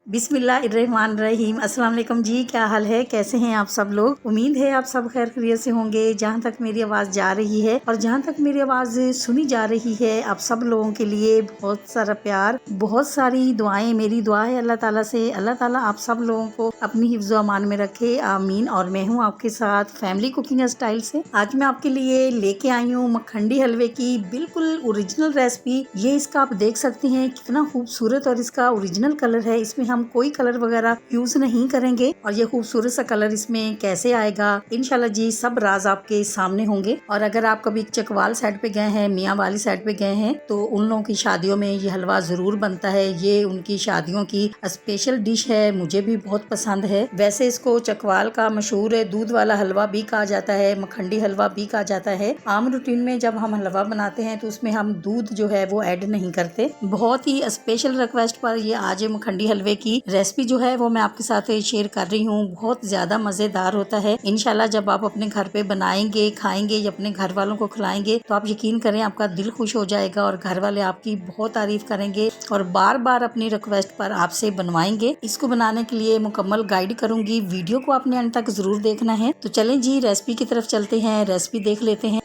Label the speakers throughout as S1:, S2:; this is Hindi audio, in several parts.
S1: बिस्मिल्लाहिर्रहमानिर्रहीम। अस्सलाम वालेकुम जी, क्या हाल है, कैसे हैं आप सब लोग। उम्मीद है आप सब खैर खैरियत से होंगे। जहाँ तक मेरी आवाज़ जा रही है और जहाँ तक मेरी आवाज़ सुनी जा रही है, आप सब लोगों के लिए बहुत सारा प्यार, बहुत सारी दुआएं। मेरी दुआ है अल्लाह ताला से, अल्लाह ताला आप सब लोगों को अपनी हिफ्ज़ व अमान में रखे, आमीन। और मैं हूँ आपके साथ फैमिली कुकिंग स्टाइल से। आज मैं आपके लिए लेके आई हूँ मखंडी हलवे की बिल्कुल ओरिजिनल रेसिपी। ये इसका आप देख सकते हैं कितना खूबसूरत और इसका ओरिजिनल कलर है। इसमें हम कोई कलर वगैरह यूज नहीं करेंगे और ये खूबसूरत सा कलर इसमें कैसे आएगा, इंशाल्लाह जी सब राज आपके सामने होंगे। और अगर आप कभी चकवाल साइड पे गए हैं, मियाँ वाली साइड पे गए हैं, तो उन लोगों की शादियों में ये हलवा जरूर बनता है। ये उनकी शादियों की स्पेशल डिश है, मुझे भी बहुत पसंद है। वैसे इसको चकवाल का मशहूर है दूध वाला हलवा भी कहा जाता है, मखंडी हलवा भी कहा जाता है। आम रूटीन में जब हम हलवा बनाते हैं तो उसमें हम दूध जो है वो ऐड नहीं करते। बहुत ही स्पेशल रिक्वेस्ट पर ये आज मखंडी हलवे की रेसिपी जो है वो मैं आपके साथ शेयर कर रही हूँ। बहुत ज्यादा मजेदार होता है। इंशाल्लाह जब आप अपने घर पे बनाएंगे, खाएंगे या अपने घर वालों को खिलाएंगे तो आप यकीन करें आपका दिल खुश हो जाएगा और घर वाले आपकी बहुत तारीफ करेंगे और बार बार अपनी रिक्वेस्ट पर आपसे बनवाएंगे। इसको बनाने के लिए मुकम्मल गाइड करूंगी, वीडियो को आपने अंत तक जरूर देखना है। तो चलें जी रेसिपी की तरफ चलते हैं, रेसिपी देख लेते हैं।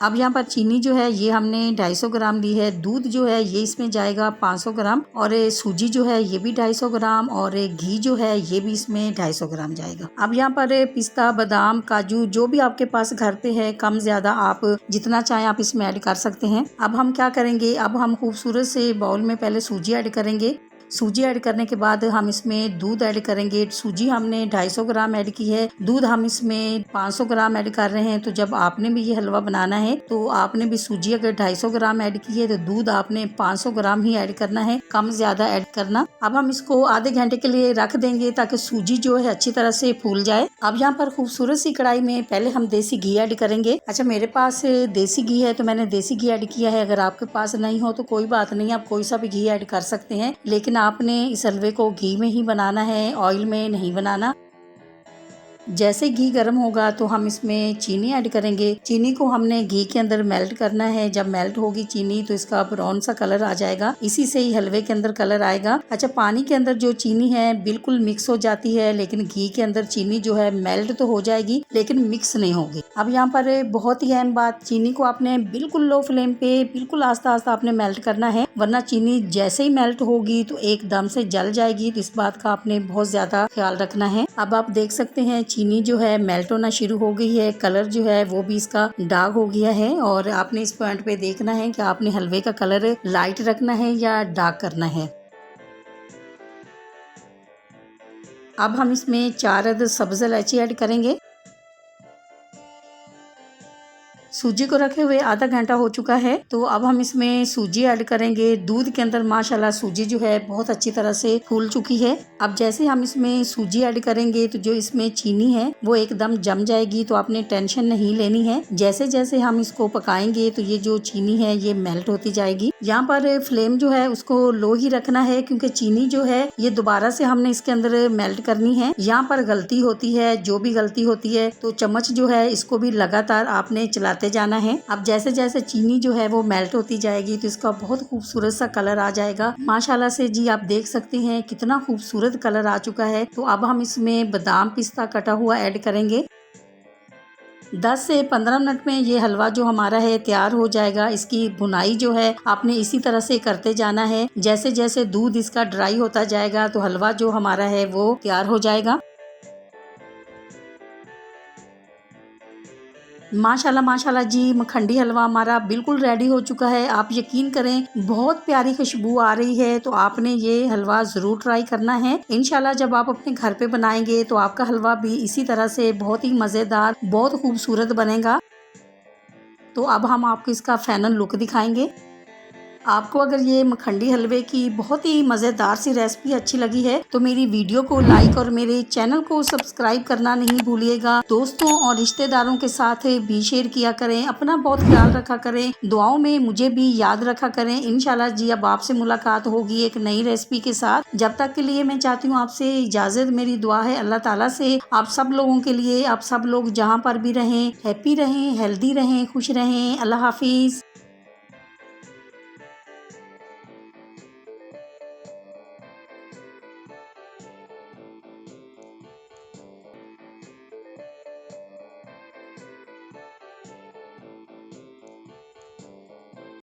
S1: अब यहाँ पर चीनी जो है ये हमने 250 ग्राम ली है। दूध जो है ये इसमें जाएगा 500 ग्राम और सूजी जो है ये भी 250 ग्राम और घी जो है ये भी इसमें 250 ग्राम जाएगा। अब यहाँ पर पिस्ता, बादाम, काजू जो भी आपके पास घर पे है, कम ज्यादा आप जितना चाहें आप इसमें ऐड कर सकते हैं। अब हम क्या करेंगे, अब हम खूबसूरत से बाउल में पहले सूजी ऐड करेंगे। सूजी ऐड करने के बाद हम इसमें दूध ऐड करेंगे। सूजी हमने 250 ग्राम ऐड की है, दूध हम इसमें 500 ग्राम ऐड कर रहे हैं। तो जब आपने भी ये हलवा बनाना है तो आपने भी सूजी अगर 250 ग्राम ऐड की है तो दूध आपने 500 ग्राम ही ऐड करना है, कम ज्यादा ऐड करना। अब हम इसको आधे घंटे के लिए रख देंगे ताकि सूजी जो है अच्छी तरह से फूल जाए। अब यहाँ पर खूबसूरत सी कढ़ाई में पहले हम देसी घी ऐड करेंगे। अच्छा, मेरे पास देसी घी है तो मैंने देसी घी ऐड किया है। अगर आपके पास नहीं हो तो कोई बात नहीं, आप कोई सा भी घी ऐड कर सकते हैं, लेकिन आपने इस हलवे को घी में ही बनाना है, ऑयल में नहीं बनाना। जैसे घी गर्म होगा तो हम इसमें चीनी ऐड करेंगे। चीनी को हमने घी के अंदर मेल्ट करना है। जब मेल्ट होगी चीनी तो इसका ब्राउन सा कलर आ जाएगा, इसी से ही हलवे के अंदर कलर आएगा। अच्छा, पानी के अंदर जो चीनी है बिल्कुल मिक्स हो जाती है, लेकिन घी के अंदर चीनी जो है मेल्ट तो हो जाएगी लेकिन मिक्स नहीं होगी। अब यहाँ पर बहुत ही अहम बात, चीनी को आपने बिल्कुल लो फ्लेम पे बिल्कुल आस्ता आस्ता आपने मेल्ट करना है, वरना चीनी जैसे ही मेल्ट होगी तो एकदम से जल जाएगी। तो इस बात का आपने बहुत ज्यादा ख्याल रखना है। अब आप देख सकते हैं चीनी जो है मेल्ट होना शुरू हो गई है, कलर जो है वो भी इसका डार्क हो गया है। और आपने इस पॉइंट पे देखना है कि आपने हलवे का कलर लाइट रखना है या डार्क करना है। अब हम इसमें 4 अदद सब्ज इलायची ऐड करेंगे। सूजी को रखे हुए आधा घंटा हो चुका है, तो अब हम इसमें सूजी ऐड करेंगे। दूध के अंदर माशाल्लाह सूजी जो है बहुत अच्छी तरह से फूल चुकी है। अब जैसे हम इसमें सूजी ऐड करेंगे तो जो इसमें चीनी है वो एकदम जम जाएगी, तो आपने टेंशन नहीं लेनी है। जैसे जैसे हम इसको पकाएंगे तो ये जो चीनी है ये मेल्ट होती जाएगी। यहाँ पर फ्लेम जो है उसको लो ही रखना है, क्योंकि चीनी जो है ये दोबारा से हमने इसके अंदर मेल्ट करनी है। यहाँ पर गलती होती है, जो भी गलती होती है तो चम्मच जो है इसको भी लगातार आपने चलाते जाना है। अब जैसे जैसे चीनी जो है वो मेल्ट होती जाएगी तो इसका बहुत खूबसूरत सा कलर आ जाएगा। माशाल्लाह से जी आप देख सकते हैं कितना खूबसूरत कलर आ चुका है। तो अब हम इसमें बादाम, पिस्ता कटा हुआ ऐड करेंगे। 10 से 15 मिनट में ये हलवा जो हमारा है तैयार हो जाएगा। इसकी भुनाई जो है आपने इसी तरह से करते जाना है। जैसे जैसे दूध इसका ड्राई होता जाएगा तो हलवा जो हमारा है वो तैयार हो जाएगा। माशाल्लाह माशाल्लाह जी मखंडी हलवा हमारा बिल्कुल रेडी हो चुका है। आप यकीन करें बहुत प्यारी खुशबू आ रही है। तो आपने ये हलवा जरूर ट्राई करना है। इंशाल्लाह जब आप अपने घर पे बनाएंगे तो आपका हलवा भी इसी तरह से बहुत ही मजेदार, बहुत खूबसूरत बनेगा। तो अब हम आपको इसका फाइनल लुक दिखाएंगे। आपको अगर ये मखंडी हलवे की बहुत ही मज़ेदार सी रेसिपी अच्छी लगी है तो मेरी वीडियो को लाइक और मेरे चैनल को सब्सक्राइब करना नहीं भूलिएगा। दोस्तों और रिश्तेदारों के साथ भी शेयर किया करें। अपना बहुत ख्याल रखा करें, दुआओं में मुझे भी याद रखा करें। इंशाल्लाह जी अब आपसे मुलाकात होगी एक नई रेसिपी के साथ। जब तक के लिए मैं चाहती हूँ आपसे इजाज़त। मेरी दुआ है अल्लाह ताला से आप सब लोगों के लिए, आप सब लोग जहाँ पर भी रहें हैप्पी रहें, हेल्दी रहें, खुश रहें। अल्लाह हाफिज़।